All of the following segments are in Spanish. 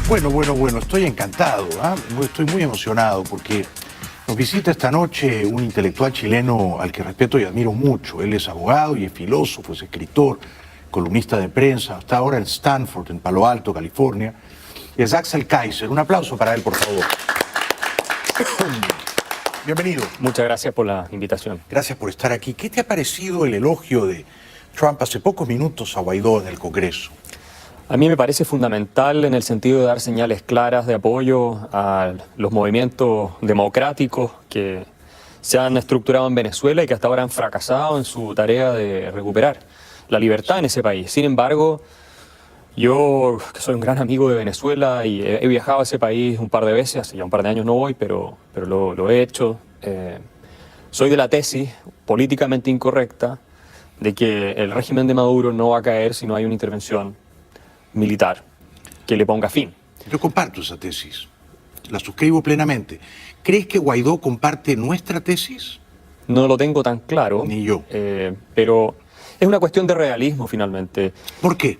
Bueno, estoy encantado, ¿ah? Estoy muy emocionado porque nos visita esta noche un intelectual chileno al que respeto y admiro mucho. Él es abogado y es filósofo, es escritor, columnista de prensa, está ahora en Stanford, en Palo Alto, California. Es Axel Kaiser. Un aplauso para él, por favor. Bienvenido. Muchas gracias por la invitación. Gracias por estar aquí. ¿Qué te ha parecido el elogio de Trump hace pocos minutos a Guaidó en el Congreso? A mí me parece fundamental en el sentido de dar señales claras de apoyo a los movimientos democráticos que se han estructurado en Venezuela y que hasta ahora han fracasado en su tarea de recuperar la libertad en ese país. Sin embargo, yo, que soy un gran amigo de Venezuela y he viajado a ese país un par de veces, hace ya un par de años no voy, pero lo he hecho. Soy de la tesis políticamente incorrecta de que el régimen de Maduro no va a caer si no hay una intervención militar que le ponga fin. Yo comparto esa tesis, la suscribo plenamente. ¿Crees que Guaidó comparte nuestra tesis? No lo tengo tan claro. Ni yo. Pero es una cuestión de realismo finalmente. ¿Por qué?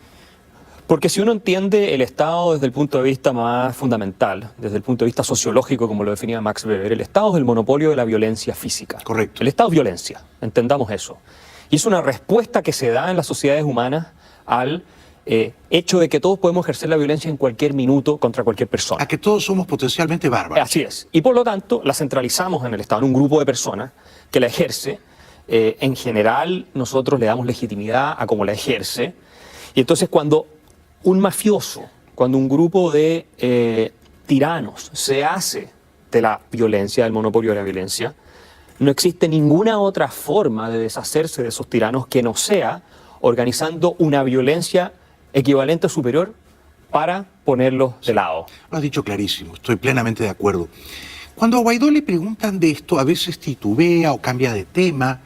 Porque si uno entiende el Estado desde el punto de vista más fundamental, desde el punto de vista sociológico, como lo definía Max Weber, el Estado es el monopolio de la violencia física. Correcto. El Estado es violencia, entendamos eso. Y es una respuesta que se da en las sociedades humanas al hecho de que todos podemos ejercer la violencia en cualquier minuto contra cualquier persona. A que todos somos potencialmente bárbaros. Así es. Y por lo tanto, la centralizamos en el Estado, en un grupo de personas que la ejerce. En general, nosotros le damos legitimidad a cómo la ejerce. Y entonces cuando un mafioso, cuando un grupo de tiranos se hace de la violencia, del monopolio de la violencia, no existe ninguna otra forma de deshacerse de esos tiranos que no sea organizando una violencia equivalente o superior para ponerlos de lado. Lo has dicho clarísimo, estoy plenamente de acuerdo. Cuando a Guaidó le preguntan de esto, a veces titubea o cambia de tema.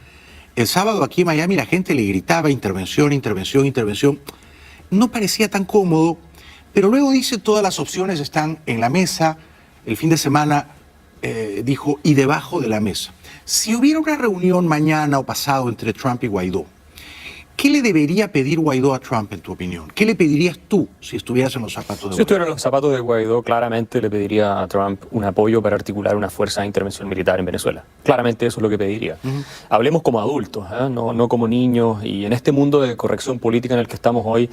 El sábado aquí en Miami la gente le gritaba intervención, intervención, intervención. No parecía tan cómodo, pero luego dice todas las opciones están en la mesa. El fin de semana dijo y debajo de la mesa. Si hubiera una reunión mañana o pasado entre Trump y Guaidó, ¿qué le debería pedir Guaidó a Trump, en tu opinión? ¿Qué le pedirías tú si estuvieras en los zapatos de Guaidó? Si estuviera en los zapatos de Guaidó, claramente le pediría a Trump un apoyo para articular una fuerza de intervención militar en Venezuela. Claramente eso es lo que pediría. Hablemos como adultos, no como niños. Y en este mundo de corrección política en el que estamos hoy,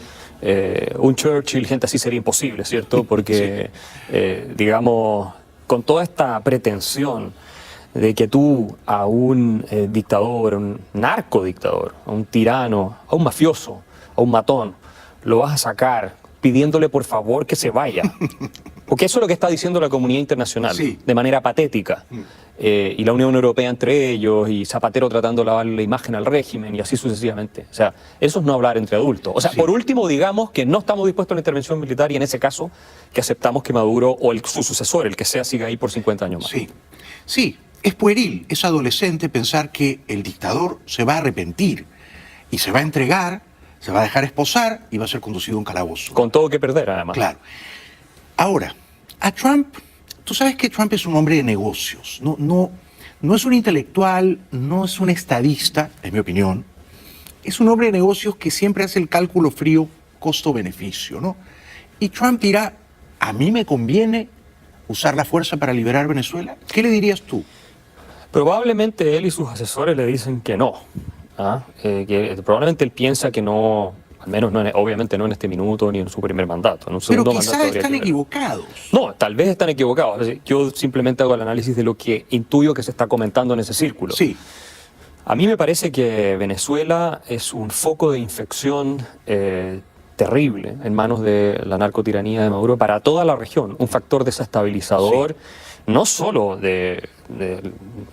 un Churchill, gente así sería imposible, ¿cierto? Porque, digamos, con toda esta pretensión de que tú a un dictador, a un narcodictador, a un tirano, a un mafioso, a un matón, lo vas a sacar pidiéndole por favor que se vaya. Porque eso es lo que está diciendo la comunidad internacional, de manera patética. Y la Unión Europea entre ellos, y Zapatero tratando de lavar la imagen al régimen, y así sucesivamente. O sea, eso es no hablar entre adultos. O sea, por último, digamos que no estamos dispuestos a la intervención militar y en ese caso que aceptamos que Maduro o su sucesor, el que sea, siga ahí por 50 años más. Sí. Es pueril, es adolescente pensar que el dictador se va a arrepentir y se va a entregar, se va a dejar esposar y va a ser conducido a un calabozo. Con todo que perder, además. Claro. Ahora, a Trump, tú sabes que Trump es un hombre de negocios, no es un intelectual, no es un estadista, en mi opinión. Es un hombre de negocios que siempre hace el cálculo frío costo-beneficio, ¿no? Y Trump dirá, a mí me conviene usar la fuerza para liberar Venezuela. ¿Qué le dirías tú? Probablemente él y sus asesores le dicen que no. Que probablemente él piensa que no, al menos no obviamente no en este minuto ni en su primer mandato. En un segundo Pero quizás están equivocados. No, tal vez están equivocados. Yo simplemente hago el análisis de lo que intuyo que se está comentando en ese círculo. Sí. A mí me parece que Venezuela es un foco de infección terrible en manos de la narcotiranía de Maduro para toda la región, un factor desestabilizador, no solo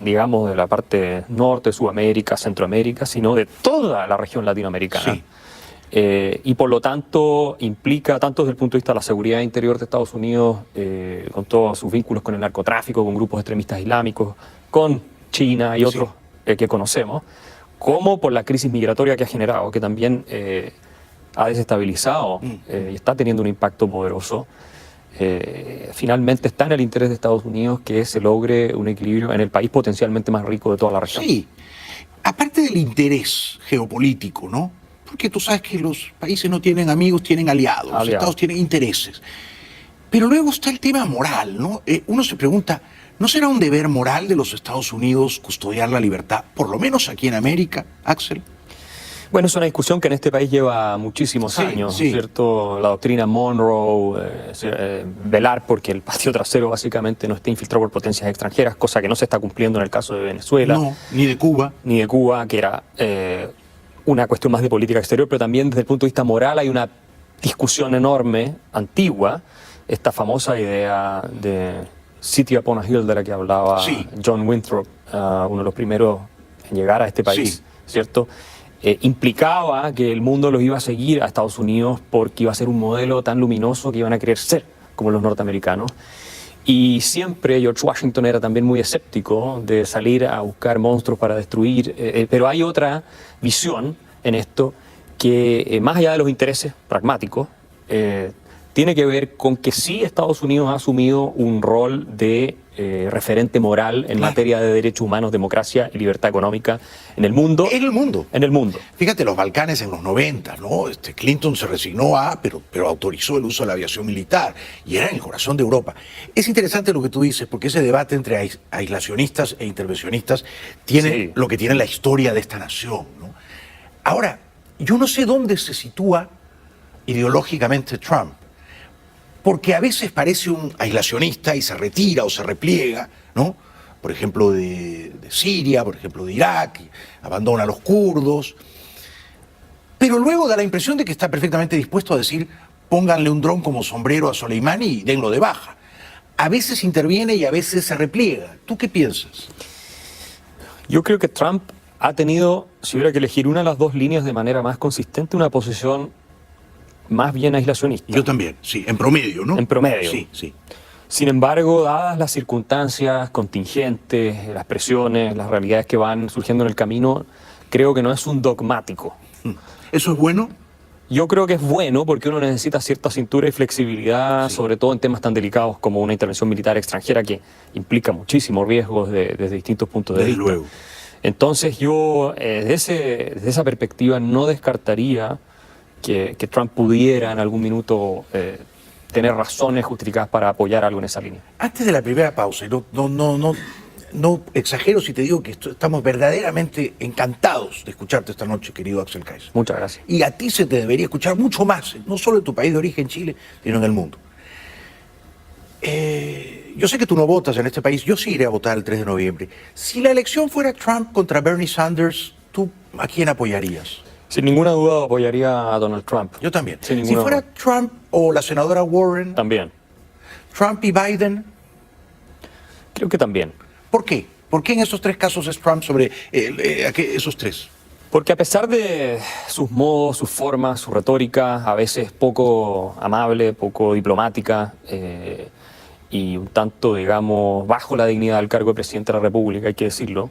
digamos, de la parte norte de Sudamérica, Centroamérica, sino de toda la región latinoamericana. Y por lo tanto implica, tanto desde el punto de vista de la seguridad interior de Estados Unidos, con todos sus vínculos con el narcotráfico, con grupos extremistas islámicos, con China y otros que conocemos, como por la crisis migratoria que ha generado, que también ha desestabilizado y está teniendo un impacto poderoso. Finalmente está en el interés de Estados Unidos que se logre un equilibrio en el país potencialmente más rico de toda la región. Sí, aparte del interés geopolítico, ¿no? Porque tú sabes que los países no tienen amigos, tienen aliados. Los estados tienen intereses. Pero luego está el tema moral, ¿no? Uno se pregunta, ¿no será un deber moral de los Estados Unidos custodiar la libertad, por lo menos aquí en América, Axel? Bueno, es una discusión que en este país lleva muchísimos años, sí. ¿cierto? La doctrina Monroe, velar porque el patio trasero básicamente no esté infiltrado por potencias extranjeras, cosa que no se está cumpliendo en el caso de Venezuela. No, ni de Cuba. Ni de Cuba, que era una cuestión más de política exterior, pero también desde el punto de vista moral hay una discusión enorme, antigua, esta famosa idea de City upon a Hill de la que hablaba John Winthrop, uno de los primeros en llegar a este país, ¿cierto? Implicaba que el mundo los iba a seguir a Estados Unidos porque iba a ser un modelo tan luminoso que iban a querer ser como los norteamericanos. Y siempre George Washington era también muy escéptico de salir a buscar monstruos para destruir, pero hay otra visión en esto que más allá de los intereses pragmáticos, tiene que ver con que sí Estados Unidos ha asumido un rol de referente moral en materia de derechos humanos, democracia y libertad económica en el mundo. En el mundo. En el mundo. Fíjate, los Balcanes en los 90, ¿no? Clinton se resignó pero autorizó el uso de la aviación militar y era en el corazón de Europa. Es interesante lo que tú dices, porque ese debate entre aislacionistas e intervencionistas tiene lo que tiene la historia de esta nación, ¿no? Ahora, yo no sé dónde se sitúa ideológicamente Trump, porque a veces parece un aislacionista y se retira o se repliega, ¿no? Por ejemplo, de Siria, por ejemplo, de Irak, y abandona a los kurdos. Pero luego da la impresión de que está perfectamente dispuesto a decir, pónganle un dron como sombrero a Soleimani y denlo de baja. A veces interviene y a veces se repliega. ¿Tú qué piensas? Yo creo que Trump ha tenido, si hubiera que elegir una de las dos líneas de manera más consistente, una posición más bien aislacionista. Yo también, sí, en promedio, ¿no? En promedio. Sí, sí. Sin embargo, dadas las circunstancias contingentes, las presiones, las realidades que van surgiendo en el camino, creo que no es un dogmático. ¿Eso es bueno? Yo creo que es bueno porque uno necesita cierta cintura y flexibilidad, sobre todo en temas tan delicados como una intervención militar extranjera que implica muchísimos riesgos desde distintos puntos de vista. Desde luego. Entonces yo, desde esa perspectiva, no descartaría que Trump pudiera en algún minuto tener razones justificadas para apoyar algo en esa línea. Antes de la primera pausa, no exagero si te digo que estamos verdaderamente encantados de escucharte esta noche, querido Axel Kaiser. Muchas gracias. Y a ti se te debería escuchar mucho más, no solo en tu país de origen, Chile, sino en el mundo. Yo sé que tú no votas en este país, yo sí iré a votar el 3 de noviembre. Si la elección fuera Trump contra Bernie Sanders, ¿tú a quién apoyarías? Sin ninguna duda apoyaría a Donald Trump. Yo también. Sin Si fuera duda. Trump o la senadora Warren. También. Trump y Biden. Creo que también. ¿Por qué? ¿Por qué en esos tres casos es Trump sobre esos tres? Porque a pesar de sus modos, sus formas, su retórica, a veces poco amable, poco diplomática y un tanto, digamos, bajo la dignidad del cargo de presidente de la República, hay que decirlo,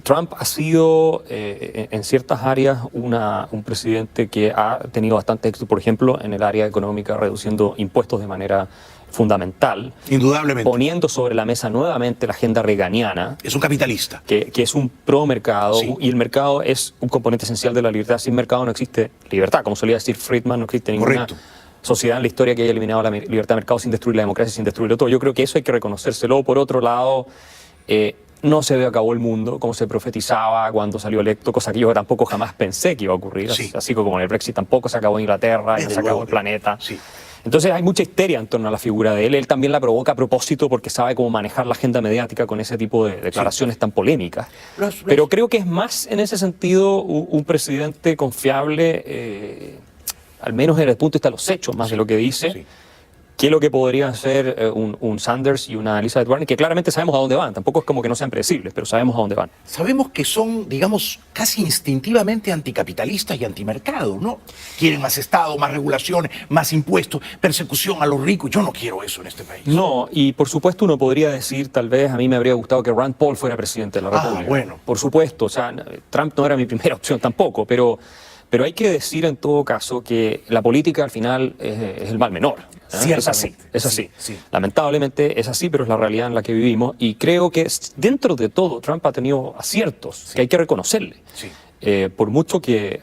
Trump ha sido en ciertas áreas un presidente que ha tenido bastante éxito, por ejemplo, en el área económica, reduciendo impuestos de manera fundamental. Indudablemente. Poniendo sobre la mesa nuevamente la agenda reaganiana. Es un capitalista. Que es un pro mercado, y el mercado es un componente esencial de la libertad. Sin mercado no existe libertad. Como solía decir Friedman, no existe ninguna sociedad en la historia que haya eliminado la libertad de mercado sin destruir la democracia, sin destruirlo todo. Yo creo que eso hay que reconocérselo. Por otro lado, no se acabó el mundo como se profetizaba cuando salió electo, cosa que yo tampoco jamás pensé que iba a ocurrir. Así como en el Brexit tampoco se acabó Inglaterra, no se acabó el planeta. Entonces hay mucha histeria en torno a la figura de él. Él también la provoca a propósito porque sabe cómo manejar la agenda mediática con ese tipo de declaraciones tan polémicas. Pero creo que es más en ese sentido un presidente confiable, al menos desde el punto de vista de los hechos, más de lo que dice, que lo que podría ser un Sanders y una Elizabeth Warren, que claramente sabemos a dónde van. Tampoco es como que no sean predecibles, pero sabemos a dónde van. Sabemos que son, digamos, casi instintivamente anticapitalistas y antimercado, ¿no? Quieren más Estado, más regulaciones, más impuestos, persecución a los ricos. Yo no quiero eso en este país. No, y por supuesto uno podría decir, tal vez, a mí me habría gustado que Rand Paul fuera presidente de la República. Bueno. Por supuesto, o sea, Trump no era mi primera opción tampoco, pero hay que decir en todo caso que la política al final es el mal menor. Es así, es así. Lamentablemente es así, pero es la realidad en la que vivimos y creo que dentro de todo Trump ha tenido aciertos que hay que reconocerle. por mucho que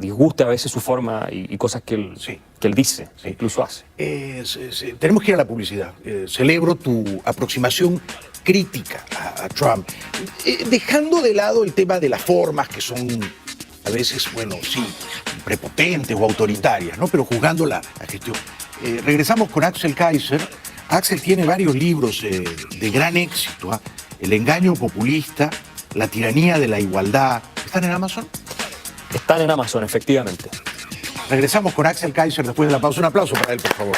disguste a veces su forma y cosas que él, Sí. que él dice, Sí. incluso hace. Tenemos que ir a la publicidad. Celebro tu aproximación crítica a Trump, dejando de lado el tema de las formas que son a veces, bueno, sí, prepotentes o autoritarias, ¿no? Pero juzgando la gestión. Regresamos con Axel Kaiser. Axel tiene varios libros de gran éxito, ¿ah? El engaño populista, la tiranía de la igualdad. ¿Están en Amazon? Están en Amazon, efectivamente. Regresamos con Axel Kaiser después de la pausa. Un aplauso para él, por favor.